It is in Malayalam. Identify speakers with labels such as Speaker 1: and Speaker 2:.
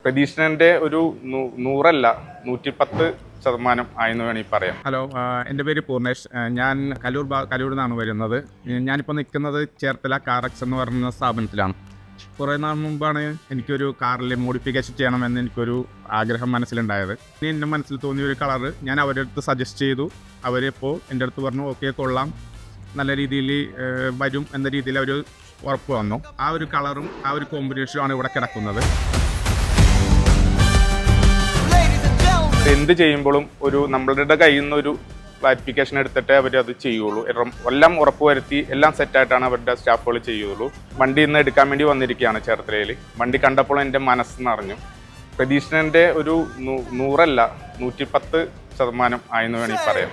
Speaker 1: പ്രതീക്ഷണന്റെ ഒരു 100 അല്ല 110% ആയെന്ന് വേണമെങ്കിൽ പറയാം.
Speaker 2: ഹലോ, എൻ്റെ പേര് പൂർണേഷ്. ഞാൻ കലൂർ നിന്നാണ് വരുന്നത്. ഞാനിപ്പോൾ നിൽക്കുന്നത് ചേർത്തല കാറക്സ് എന്ന് പറയുന്ന സ്ഥാപനത്തിലാണ്. കുറേ നാൾ മുമ്പാണ് എനിക്കൊരു കാറിൽ മോഡിഫിക്കേഷൻ ചെയ്യണമെന്ന് എനിക്കൊരു ആഗ്രഹം മനസ്സിലുണ്ടായത്. എൻ്റെ മനസ്സിൽ തോന്നിയ ഒരു കളറ് ഞാൻ അവരുടെ അടുത്ത് സജസ്റ്റ് ചെയ്തു. അവരിപ്പോൾ എൻ്റെ അടുത്ത് പറഞ്ഞു ഓക്കെ കൊള്ളാം, നല്ല രീതിയിൽ വരും എന്ന രീതിയിൽ അവർ ഉറപ്പ് വന്നു. ആ ഒരു കളറും ആ ഒരു കോമ്പിനേഷനുമാണ് ഇവിടെ കിടക്കുന്നത്.
Speaker 1: എന്ത് ചെയ്യുമ്പോഴും നമ്മളുടെ കയ്യിൽ നിന്ന് ഒരു ക്ലാരിഫിക്കേഷൻ എടുത്തിട്ടേ അവർ അത് ചെയ്യുള്ളൂ. എല്ലാം ഉറപ്പ് വരുത്തി എല്ലാം സെറ്റായിട്ടാണ് അവരുടെ സ്റ്റാഫുകൾ ചെയ്യുള്ളൂ. വണ്ടി ഇന്ന് എടുക്കാൻ വേണ്ടി വന്നിരിക്കുകയാണ് ചേർത്തലയിൽ. വണ്ടി കണ്ടപ്പോൾ എൻ്റെ മനസ്സ് നിറഞ്ഞു. പ്രതീക്ഷണന്റെ ഒരു 100 അല്ല 110% ആയെന്ന് വേണമെങ്കിൽ പറയാം.